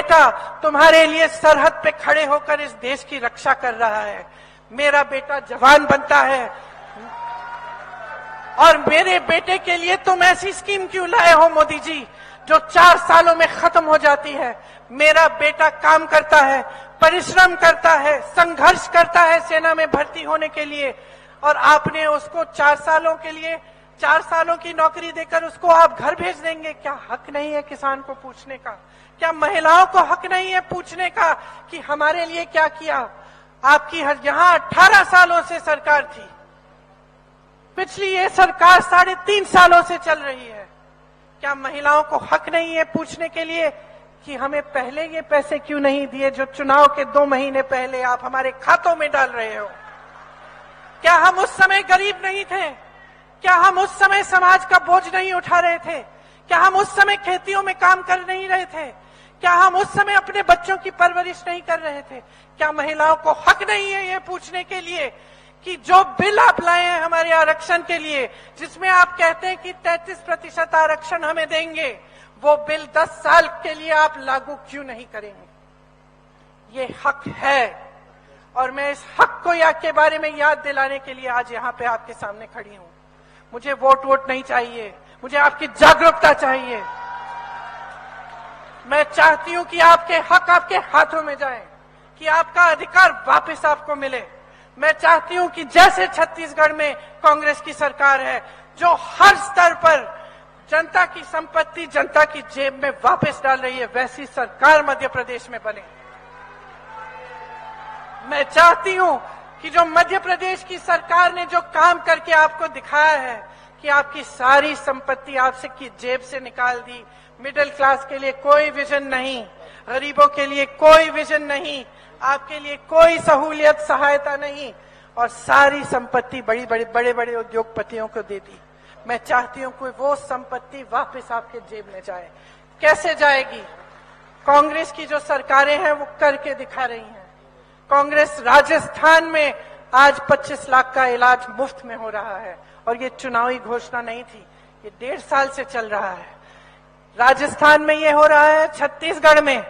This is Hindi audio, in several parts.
बेटा तुम्हारे लिए सरहद पे खड़े होकर इस देश की रक्षा कर रहा है। मेरा बेटा जवान बनता है और मेरे बेटे के लिए तुम ऐसी स्कीम क्यों लाए हो मोदी जी, जो 4 सालों में खत्म हो जाती है। मेरा बेटा काम करता है, परिश्रम करता है, संघर्ष करता है सेना में भर्ती होने के लिए, और आपने उसको 4 सालों के लिए 4 सालों की नौकरी देकर उसको आप घर भेज देंगे। क्या हक नहीं है किसान को पूछने का? क्या महिलाओं को हक नहीं है पूछने का कि हमारे लिए क्या किया? आपकी यहां 18 सालों से सरकार थी, पिछली ये सरकार 3.5 सालों से चल रही है। क्या महिलाओं को हक नहीं है पूछने के लिए कि हमें पहले ये पैसे क्यों नहीं दिए जो चुनाव के 2 महीने पहले आप हमारे खातों में डाल रहे हो? क्या हम उस समय गरीब नहीं थे? क्या हम उस समय समाज का बोझ नहीं उठा रहे थे? क्या हम उस समय खेतियों में काम कर नहीं रहे थे? क्या हम उस समय अपने बच्चों की परवरिश नहीं कर रहे थे? क्या महिलाओं को हक नहीं है ये पूछने के लिए कि जो बिल आप लाए हैं हमारे आरक्षण के लिए, जिसमें आप कहते हैं कि 33% आरक्षण हमें देंगे, वो बिल 10 साल के लिए आप लागू क्यों नहीं करेंगे? ये हक है, और मैं इस हक को के बारे में याद दिलाने के लिए आज यहाँ पे आपके सामने खड़ी हूं। मुझे वोट नहीं चाहिए, मुझे आपकी जागरूकता चाहिए। मैं चाहती हूं कि आपके हक आपके हाथों में जाएं, कि आपका अधिकार वापस आपको मिले। मैं चाहती हूं कि जैसे छत्तीसगढ़ में कांग्रेस की सरकार है, जो हर स्तर पर जनता की संपत्ति जनता की जेब में वापस डाल रही है, वैसी सरकार मध्य प्रदेश में बने। मैं चाहती हूं कि जो मध्य प्रदेश की सरकार ने जो काम करके आपको दिखाया है कि आपकी सारी संपत्ति आपसे की जेब से निकाल दी, मिडिल क्लास के लिए कोई विजन नहीं, गरीबों के लिए कोई विजन नहीं, आपके लिए कोई सहूलियत सहायता नहीं, और सारी संपत्ति बड़े बड़े उद्योगपतियों को दे दी। मैं चाहती हूं कि वो संपत्ति वापस आपके जेब में जाए। कैसे जाएगी? कांग्रेस की जो सरकारें हैं वो करके दिखा रही हैं। कांग्रेस राजस्थान में आज 25 लाख का इलाज मुफ्त में हो रहा है, और ये चुनावी घोषणा नहीं थी, ये 1.5 साल से चल रहा है। राजस्थान में ये हो रहा है, छत्तीसगढ़ में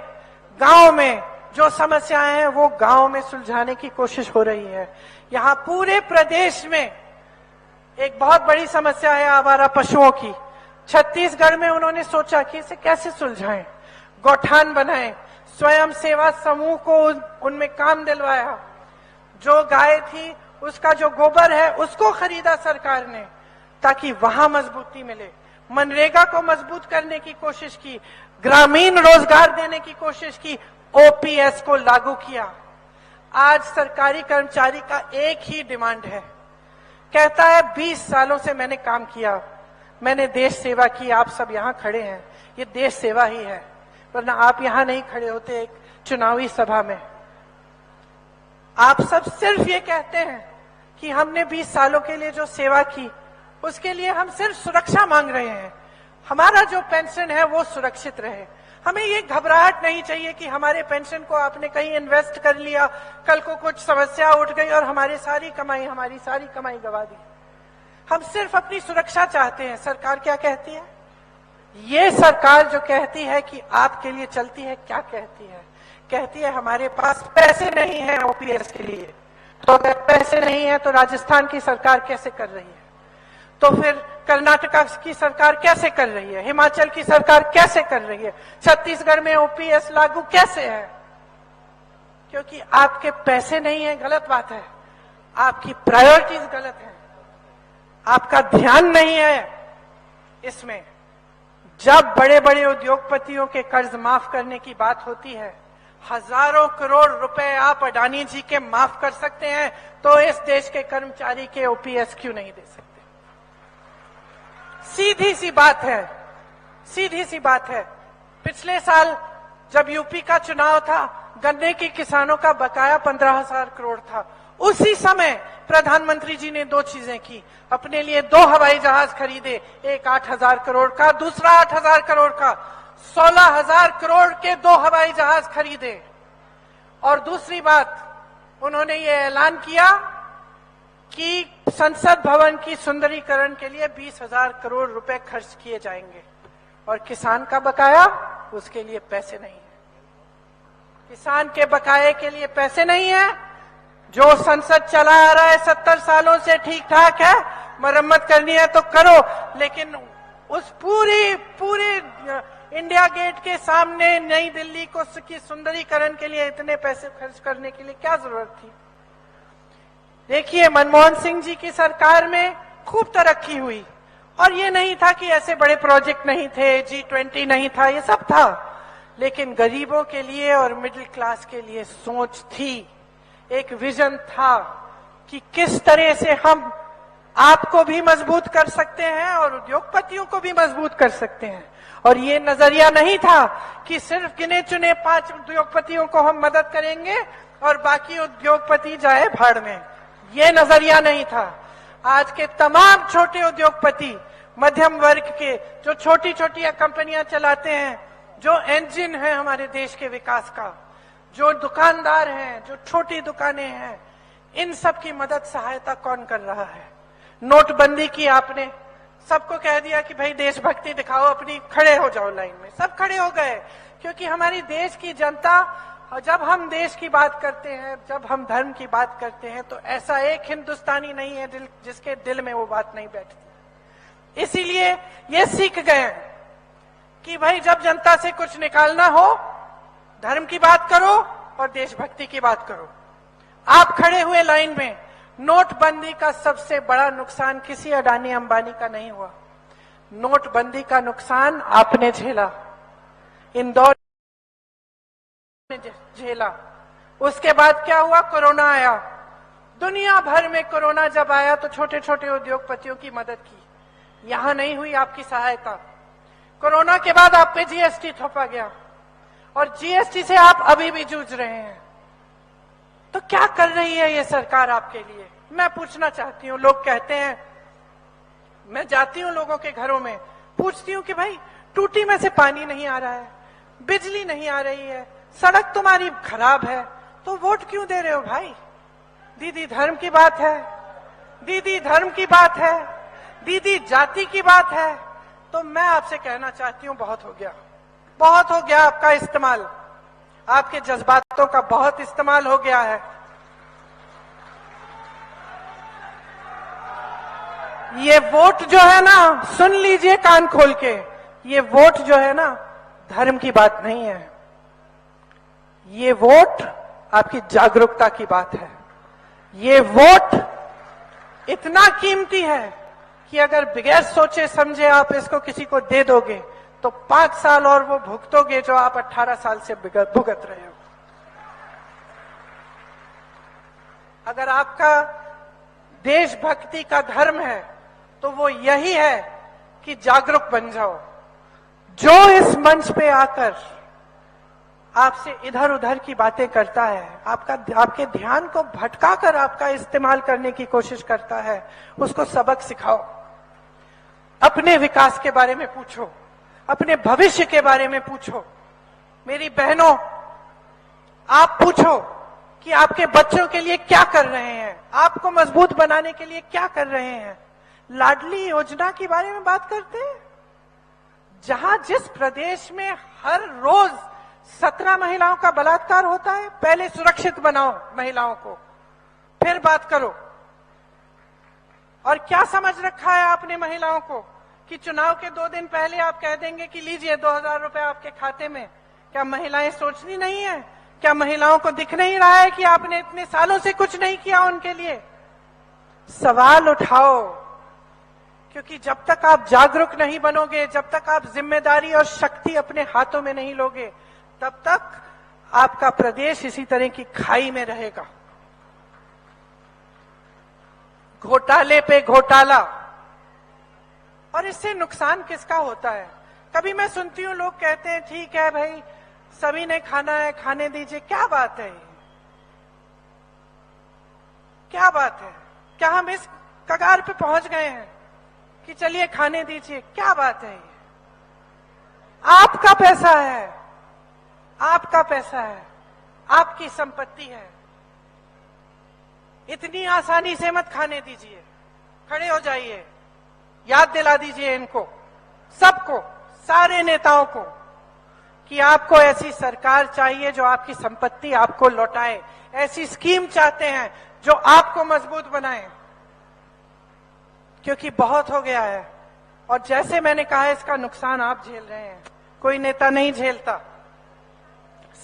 गांव में जो समस्याएं हैं वो गांव में सुलझाने की कोशिश हो रही है। यहाँ पूरे प्रदेश में एक बहुत बड़ी समस्या है आवारा पशुओं की। छत्तीसगढ़ में उन्होंने सोचा कि इसे कैसे सुलझाएं, गौठान बनाएं, स्वयं सेवा समूह को उनमें काम दिलवाया। जो गाय थी उसका जो गोबर है उसको खरीदा सरकार ने, ताकि वहां मजबूती मिले। मनरेगा को मजबूत करने की कोशिश की, ग्रामीण रोजगार देने की कोशिश की, ओपीएस को लागू किया। आज सरकारी कर्मचारी का एक ही डिमांड है, कहता है 20 सालों से मैंने काम किया, मैंने देश सेवा की, आप सब यहाँ खड़े हैं, ये देश सेवा ही है, वरना आप यहाँ नहीं खड़े होते एक चुनावी सभा में। आप सब सिर्फ ये कहते हैं कि हमने 20 सालों के लिए जो सेवा की उसके लिए हम सिर्फ सुरक्षा मांग रहे हैं, हमारा जो पेंशन है वो सुरक्षित रहे। हमें ये घबराहट नहीं चाहिए कि हमारे पेंशन को आपने कहीं इन्वेस्ट कर लिया, कल को कुछ समस्या उठ गई और हमारी सारी कमाई गवा दी। हम सिर्फ अपनी सुरक्षा चाहते हैं। सरकार क्या कहती है? ये सरकार जो कहती है कि आपके लिए चलती है, क्या कहती है? कहती है हमारे पास पैसे नहीं है ओपीएस के लिए। तो अगर पैसे नहीं है तो राजस्थान की सरकार कैसे कर रही है? तो फिर कर्नाटका की सरकार कैसे कर रही है? हिमाचल की सरकार कैसे कर रही है? छत्तीसगढ़ में ओपीएस लागू कैसे है? क्योंकि आपके पैसे नहीं है, गलत बात है, आपकी प्रायोरिटीज गलत है, आपका ध्यान नहीं है इसमें। जब बड़े बड़े उद्योगपतियों के कर्ज माफ करने की बात होती है, हजारों करोड़ रुपए आप अडानी जी के माफ कर सकते हैं, तो इस देश के कर्मचारी के ओपीएस क्यों नहीं दे सकते? सीधी सी बात है, सीधी सी बात है। पिछले साल जब यूपी का चुनाव था, गन्ने के किसानों का बकाया 15,000 करोड़ था। उसी समय प्रधानमंत्री जी ने 2 चीजें की, अपने लिए 2 हवाई जहाज खरीदे, एक 8,000 करोड़ का, दूसरा 8,000 करोड़ का, 16,000 करोड़ के 2 हवाई जहाज खरीदे। और दूसरी बात, उन्होंने ये ऐलान किया कि संसद भवन की सुंदरीकरण के लिए 20,000 करोड़ रुपए खर्च किए जाएंगे, और किसान का बकाया, उसके लिए पैसे नहीं है। किसान के बकाये के लिए पैसे नहीं है। जो संसद चला आ रहा है 70 सालों से ठीक ठाक है, मरम्मत करनी है तो करो, लेकिन उस पूरी इंडिया गेट के सामने नई दिल्ली को की सुंदरीकरण के लिए इतने पैसे खर्च करने के लिए क्या जरूरत थी? देखिए, मनमोहन सिंह जी की सरकार में खूब तरक्की हुई और ये नहीं था कि ऐसे बड़े प्रोजेक्ट नहीं थे, G20 नहीं था, ये सब था, लेकिन गरीबों के लिए और मिडिल क्लास के लिए सोच थी, एक विजन था कि किस तरह से हम आपको भी मजबूत कर सकते हैं और उद्योगपतियों को भी मजबूत कर सकते हैं। और ये नजरिया नहीं था कि सिर्फ गिने चुने 5 उद्योगपतियों को हम मदद करेंगे और बाकी उद्योगपति जाए भाड़ में, ये नजरिया नहीं था। आज के तमाम छोटे उद्योगपति, मध्यम वर्ग के, जो छोटी छोटी कंपनियां चलाते हैं, जो इंजन है हमारे देश के विकास का, जो दुकानदार हैं, जो छोटी दुकानें हैं, इन सब की मदद सहायता कौन कर रहा है? नोटबंदी की आपने, सबको कह दिया कि भाई देशभक्ति दिखाओ अपनी, खड़े हो जाओ लाइन में, सब खड़े हो गए, क्योंकि हमारी देश की जनता, जब हम देश की बात करते हैं, जब हम धर्म की बात करते हैं, तो ऐसा एक हिंदुस्तानी नहीं है जिसके दिल में वो बात नहीं बैठती। इसीलिए ये सीख गए कि भाई जब जनता से कुछ निकालना हो, धर्म की बात करो और देशभक्ति की बात करो। आप खड़े हुए लाइन में। नोटबंदी का सबसे बड़ा नुकसान किसी अडानी अंबानी का नहीं हुआ, नोटबंदी का नुकसान आपने झेला, इंदौर ने झेला। उसके बाद क्या हुआ? कोरोना आया। दुनिया भर में कोरोना जब आया तो छोटे छोटे उद्योगपतियों की मदद की, यहां नहीं हुई आपकी सहायता। कोरोना के बाद आप पे जीएसटी थोपा गया और जीएसटी से आप अभी भी जूझ रहे हैं। तो क्या कर रही है ये सरकार आपके लिए? मैं पूछना चाहती हूँ। लोग कहते हैं, मैं जाती हूँ लोगों के घरों में, पूछती हूँ कि भाई टूटी में से पानी नहीं आ रहा है, बिजली नहीं आ रही है, सड़क तुम्हारी खराब है, तो वोट क्यों दे रहे हो भाई? दीदी धर्म की बात है, दीदी धर्म की बात है, दीदी जाति की बात है। तो मैं आपसे कहना चाहती हूँ, बहुत हो गया, बहुत हो गया आपका इस्तेमाल, आपके जज्बातों का बहुत इस्तेमाल हो गया है। ये वोट जो है ना, सुन लीजिए कान खोल के, ये वोट जो है ना धर्म की बात नहीं है, ये वोट आपकी जागरूकता की बात है। ये वोट इतना कीमती है कि अगर बगैर सोचे समझे आप इसको किसी को दे दोगे तो 5 साल और वो भुगतोगे जो आप 18 साल से भुगत रहे हो। अगर आपका देशभक्ति का धर्म है तो वो यही है कि जागरूक बन जाओ। जो इस मंच पे आकर आपसे इधर उधर की बातें करता है, आपके ध्यान को भटकाकर आपका इस्तेमाल करने की कोशिश करता है, उसको सबक सिखाओ। अपने विकास के बारे में पूछो, अपने भविष्य के बारे में पूछो। मेरी बहनों, आप पूछो कि आपके बच्चों के लिए क्या कर रहे हैं, आपको मजबूत बनाने के लिए क्या कर रहे हैं। लाडली योजना के बारे में बात करते हैं, जहां जिस प्रदेश में हर रोज 17 महिलाओं का बलात्कार होता है, पहले सुरक्षित बनाओ महिलाओं को, फिर बात करो। और क्या समझ रखा है आपने महिलाओं को कि चुनाव के 2 दिन पहले आप कह देंगे कि लीजिए 2000 रुपए आपके खाते में? क्या महिलाएं सोचनी नहीं है? क्या महिलाओं को दिख नहीं रहा है कि आपने इतने सालों से कुछ नहीं किया उनके लिए? सवाल उठाओ, क्योंकि जब तक आप जागरूक नहीं बनोगे, जब तक आप जिम्मेदारी और शक्ति अपने हाथों में नहीं लोगे, तब तक आपका प्रदेश इसी तरह की खाई में रहेगा। घोटाले पे घोटाला, और इससे नुकसान किसका होता है? कभी मैं सुनती हूँ लोग कहते हैं ठीक है भाई, सभी ने खाना है, खाने दीजिए। क्या बात है, क्या बात है? क्या हम इस कगार पे पहुंच गए हैं कि चलिए खाने दीजिए? क्या बात है? आपका पैसा है, आपका पैसा है, आपकी संपत्ति है, इतनी आसानी से मत खाने दीजिए। खड़े हो जाइए, याद दिला दीजिए इनको सबको, सारे नेताओं को, कि आपको ऐसी सरकार चाहिए जो आपकी संपत्ति आपको लौटाए, ऐसी स्कीम चाहते हैं जो आपको मजबूत बनाए, क्योंकि बहुत हो गया है। और जैसे मैंने कहा, इसका नुकसान आप झेल रहे हैं, कोई नेता नहीं झेलता।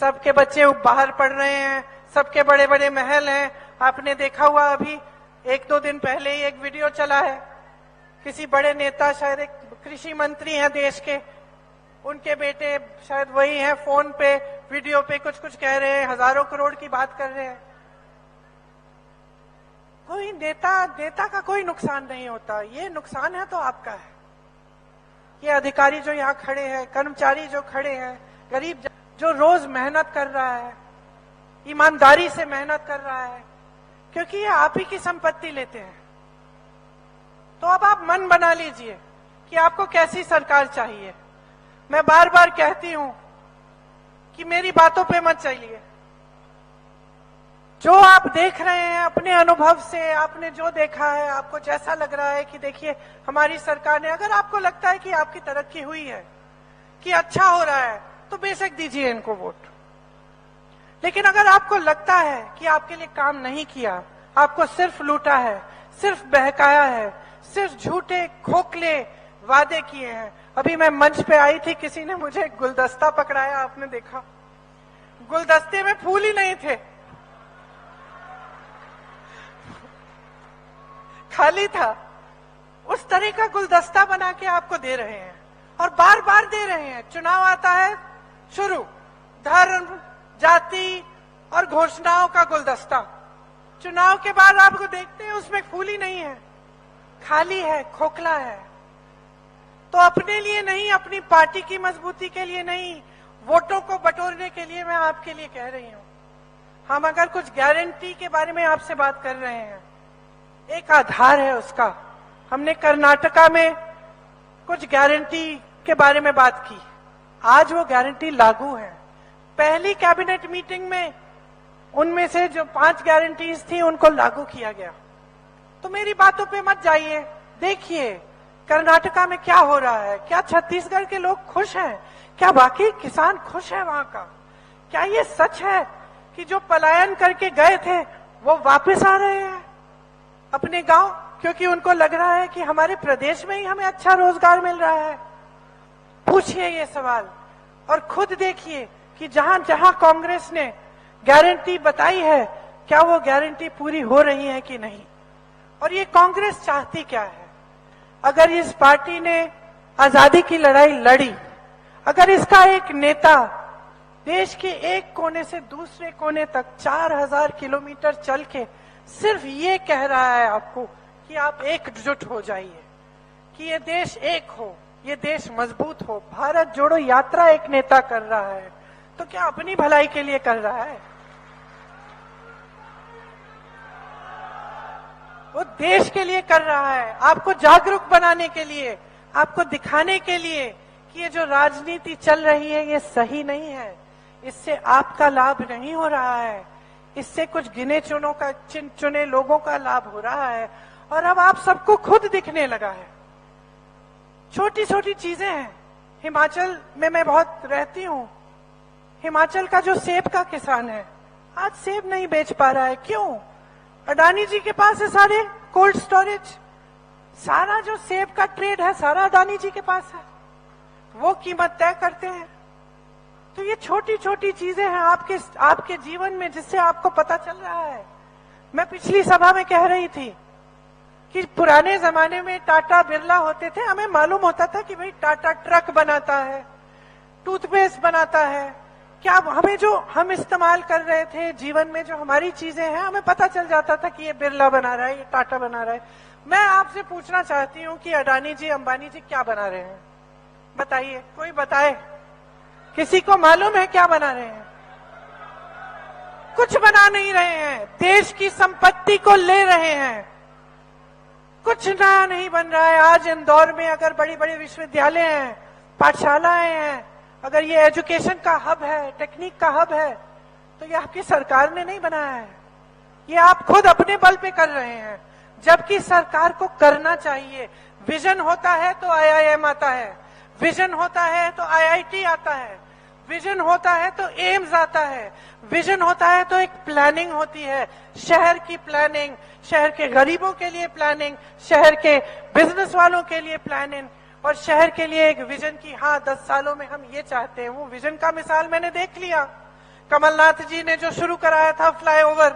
सबके बच्चे बाहर पढ़ रहे हैं, सबके बड़े बड़े महल हैं। आपने देखा हुआ, अभी 1-2 दिन पहले ही एक वीडियो चला है, किसी बड़े नेता, शायद एक कृषि मंत्री हैं देश के, उनके बेटे शायद वही हैं, फोन पे वीडियो पे कुछ कुछ कह रहे हैं, हजारों करोड़ की बात कर रहे हैं। कोई नेता का कोई नुकसान नहीं होता, ये नुकसान है तो आपका है। ये अधिकारी जो यहाँ खड़े हैं, कर्मचारी जो खड़े हैं, गरीब जो रोज मेहनत कर रहा है, ईमानदारी से मेहनत कर रहा है, क्योंकि ये आप ही की संपत्ति लेते हैं। तो अब आप मन बना लीजिए कि आपको कैसी सरकार चाहिए। मैं बार बार कहती हूं कि मेरी बातों पे मत चलिए। जो आप देख रहे हैं अपने अनुभव से, आपने जो देखा है, आपको जैसा लग रहा है कि देखिए हमारी सरकार ने, अगर आपको लगता है कि आपकी तरक्की हुई है, कि अच्छा हो रहा है, तो बेशक दीजिए इनको वोट। लेकिन अगर आपको लगता है कि आपके लिए काम नहीं किया, आपको सिर्फ लूटा है, सिर्फ बहकाया है, सिर्फ झूठे खोखले वादे किए हैं। अभी मैं मंच पे आई थी, किसी ने मुझे गुलदस्ता पकड़ाया, आपने देखा, गुलदस्ते में फूल ही नहीं थे, खाली था। उस तरह का गुलदस्ता बना के आपको दे रहे हैं, और बार बार दे रहे हैं। चुनाव आता है, शुरू धर्म, जाति और घोषणाओं का गुलदस्ता। चुनाव के बाद आपको देखते हैं उसमें फूल ही नहीं है, खाली है, खोखला है। तो अपने लिए नहीं, अपनी पार्टी की मजबूती के लिए नहीं, वोटों को बटोरने के लिए मैं आपके लिए कह रही हूं। हम अगर कुछ गारंटी के बारे में आपसे बात कर रहे हैं, एक आधार है उसका। हमने कर्नाटका में कुछ गारंटी के बारे में बात की, आज वो गारंटी लागू है। पहली कैबिनेट मीटिंग में उनमें से जो 5 गारंटीज थी उनको लागू किया गया। तो मेरी बातों पे मत जाइए, देखिए कर्नाटका में क्या हो रहा है। क्या छत्तीसगढ़ के लोग खुश हैं? क्या वाकई किसान खुश है वहां का? क्या ये सच है कि जो पलायन करके गए थे वो वापस आ रहे हैं अपने गांव, क्योंकि उनको लग रहा है कि हमारे प्रदेश में ही हमें अच्छा रोजगार मिल रहा है? पूछिए ये सवाल, और खुद देखिए कि जहां जहां कांग्रेस ने गारंटी बताई है, क्या वो गारंटी पूरी हो रही है कि नहीं। और ये कांग्रेस चाहती क्या है? अगर इस पार्टी ने आजादी की लड़ाई लड़ी, अगर इसका एक नेता देश के एक कोने से दूसरे कोने तक 4000 किलोमीटर चल के सिर्फ ये कह रहा है आपको कि आप एकजुट हो जाइए, कि ये देश एक हो, ये देश मजबूत हो, भारत जोड़ो यात्रा एक नेता कर रहा है, तो क्या अपनी भलाई के लिए कर रहा है? वो देश के लिए कर रहा है, आपको जागरूक बनाने के लिए, आपको दिखाने के लिए कि ये जो राजनीति चल रही है ये सही नहीं है, इससे आपका लाभ नहीं हो रहा है, इससे कुछ गिने चुने लोगों का लाभ हो रहा है। और अब आप सबको खुद दिखने लगा है। छोटी छोटी चीजें हैं। हिमाचल में मैं बहुत रहती हूं, हिमाचल का जो सेब का किसान है आज सेब नहीं बेच पा रहा है। क्यों? अडानी जी के पास है सारे कोल्ड स्टोरेज, सारा जो सेब का ट्रेड है सारा अडानी जी के पास है, वो कीमत तय करते हैं। तो ये छोटी छोटी चीजें हैं आपके जीवन में जिससे आपको पता चल रहा है। मैं पिछली सभा में कह रही थी कि पुराने जमाने में टाटा बिरला होते थे, हमें मालूम होता था कि भाई टाटा ट्रक बनाता है, टूथपेस्ट बनाता है, क्या हमें जो हम इस्तेमाल कर रहे थे जीवन में, जो हमारी चीजें हैं, हमें पता चल जाता था कि ये बिरला बना रहा है, ये टाटा बना रहा है। मैं आपसे पूछना चाहती हूँ कि अडानी जी, अंबानी जी क्या बना रहे हैं? बताइए, कोई बताए? किसी को मालूम है क्या बना रहे हैं? कुछ बना नहीं रहे हैं, देश की संपत्ति को ले रहे हैं, कुछ नया नहीं बन रहा है। आज इंदौर में अगर बड़ी बड़ी विश्वविद्यालय हैं, पाठशालाएं हैं, अगर ये एजुकेशन का हब है, टेक्निक का हब है, तो ये आपकी सरकार ने नहीं बनाया है, ये आप खुद अपने बल पे कर रहे हैं। जबकि सरकार को करना चाहिए। विजन होता है तो IIM आता है, विजन होता है तो IIT आता है, विजन होता है तो एम्स आता है, विजन होता है तो एक प्लानिंग होती है, शहर की प्लानिंग, शहर के गरीबों के लिए प्लानिंग, शहर के बिजनेस वालों के लिए प्लानिंग, और शहर के लिए एक विजन की हाँ 10 सालों में हम ये चाहते हैं। वो विजन का मिसाल मैंने देख लिया। कमलनाथ जी ने जो शुरू कराया था फ्लाईओवर,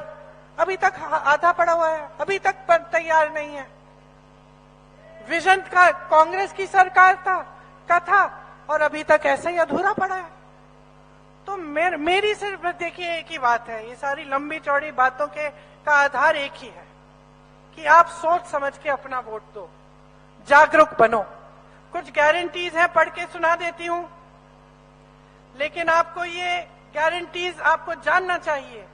अभी तक आधा पड़ा हुआ है, अभी तक तैयार नहीं है। विजन का कांग्रेस की सरकार का था और अभी तक ऐसे ही अधूरा पड़ा है। तो मेरी सिर्फ देखिए एक ही बात है, ये सारी लंबी चौड़ी बातों का आधार एक ही है कि आप सोच समझ के अपना वोट दो, जागरूक बनो। कुछ गारंटीज हैं, पढ़ के सुना देती हूं, लेकिन आपको ये गारंटीज आपको जानना चाहिए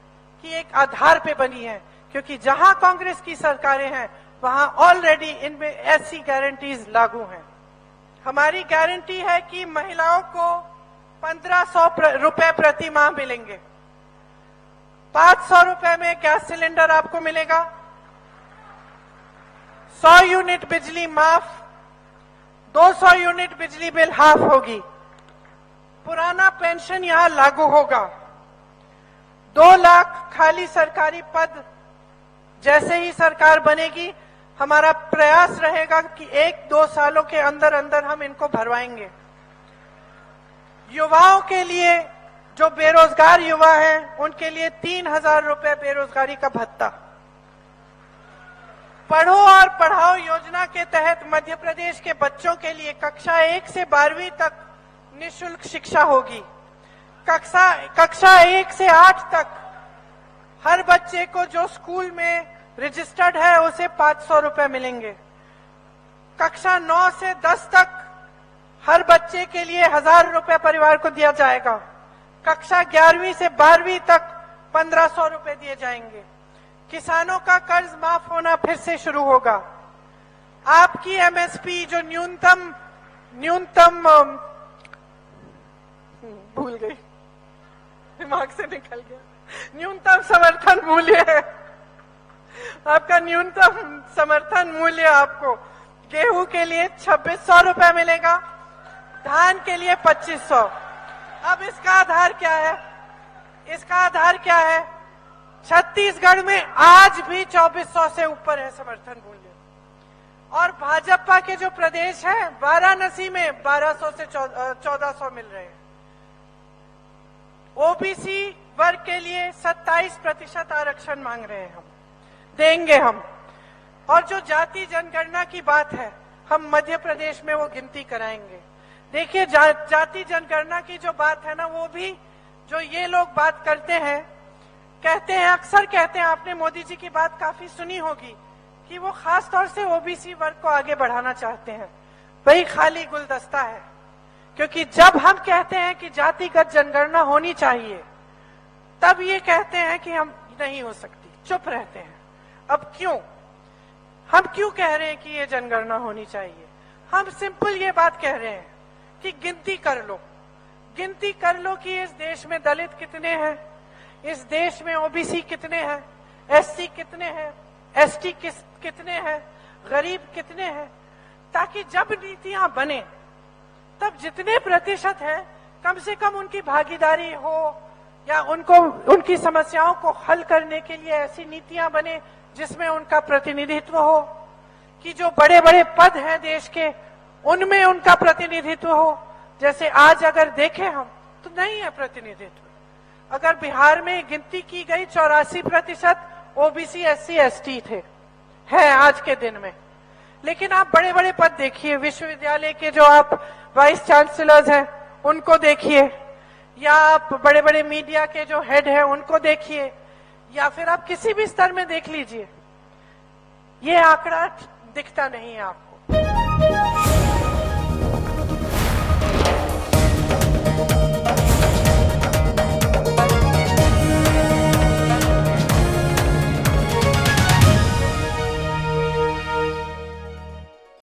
कि एक आधार पे बनी है, क्योंकि जहां कांग्रेस की सरकारें हैं वहां ऑलरेडी इनमें ऐसी गारंटीज लागू हैं। हमारी गारंटी है कि महिलाओं को 1500 रुपए प्रति माह मिलेंगे, 500 रुपए में गैस सिलेंडर आपको मिलेगा, 100 यूनिट बिजली माफ, 200 यूनिट बिजली बिल हाफ होगी, पुराना पेंशन यहां लागू होगा, 2 लाख खाली सरकारी पद जैसे ही सरकार बनेगी हमारा प्रयास रहेगा कि 1-2 सालों के अंदर अंदर हम इनको भरवाएंगे। युवाओं के लिए, जो बेरोजगार युवा हैं, उनके लिए 3000 रुपए बेरोजगारी का भत्ता। पढ़ो और पढ़ाओ योजना के तहत मध्य प्रदेश के बच्चों के लिए कक्षा 1 से 12वीं तक निःशुल्क शिक्षा होगी। कक्षा 1 से 8 तक हर बच्चे को जो स्कूल में रजिस्टर्ड है उसे 500 रुपए मिलेंगे। कक्षा 9 से 10 तक हर बच्चे के लिए 1000 रुपए परिवार को दिया जाएगा। कक्षा 11वीं से 12वीं तक 1500 रुपए दिए जाएंगे। किसानों का कर्ज माफ होना फिर से शुरू होगा। आपकी एमएसपी जो न्यूनतम भूल गई, दिमाग से निकल गया, न्यूनतम समर्थन मूल्य है, आपका न्यूनतम समर्थन मूल्य आपको गेहूं के लिए 2600 रुपए मिलेगा, धान के लिए 2500। अब इसका आधार क्या है? इसका आधार क्या है? छत्तीसगढ़ में आज भी 2400 से ऊपर है समर्थन मूल्य, और भाजपा के जो प्रदेश है वाराणसी में 1200 से 1400 मिल रहे हैं। ओबीसी वर्ग के लिए 27% आरक्षण मांग रहे हैं, हम देंगे हम। और जो जाति जनगणना की बात है, हम मध्य प्रदेश में वो गिनती कराएंगे। देखिए जाति जनगणना की जो बात है ना, वो भी जो ये लोग बात करते हैं, कहते हैं, अक्सर कहते हैं, आपने मोदी जी की बात काफी सुनी होगी कि वो खास तौर से ओबीसी वर्ग को आगे बढ़ाना चाहते हैं। वही खाली गुलदस्ता है, क्योंकि जब हम कहते हैं कि जातिगत जनगणना होनी चाहिए, तब ये कहते हैं कि हम नहीं हो सकती, चुप रहते हैं। अब क्यों? हम क्यों कह रहे हैं कि ये जनगणना होनी चाहिए? हम सिंपल ये बात कह रहे हैं कि गिनती कर लो, गिनती कर लो कि इस देश में दलित कितने हैं, इस देश में ओबीसी कितने हैं, एससी कितने हैं, एसटी कितने हैं, गरीब कितने हैं, ताकि जब नीतियां बने तब जितने प्रतिशत है कम से कम उनकी भागीदारी हो, या उनकी समस्याओं को हल करने के लिए ऐसी नीतियां बने जिसमें उनका प्रतिनिधित्व हो, कि जो बड़े बड़े पद हैं देश के उनमें उनका प्रतिनिधित्व हो। जैसे आज अगर देखें हम तो नहीं है प्रतिनिधित्व। अगर बिहार में गिनती की गई 84% ओबीसी एससी एसटी थे, है आज के दिन में। लेकिन आप बड़े बड़े पद देखिए, विश्वविद्यालय के जो आप वाइस चांसलर्स हैं उनको देखिए, या आप बड़े बड़े मीडिया के जो हेड हैं उनको देखिए, या फिर आप किसी भी स्तर में देख लीजिए, ये आंकड़ा दिखता नहीं है आपको।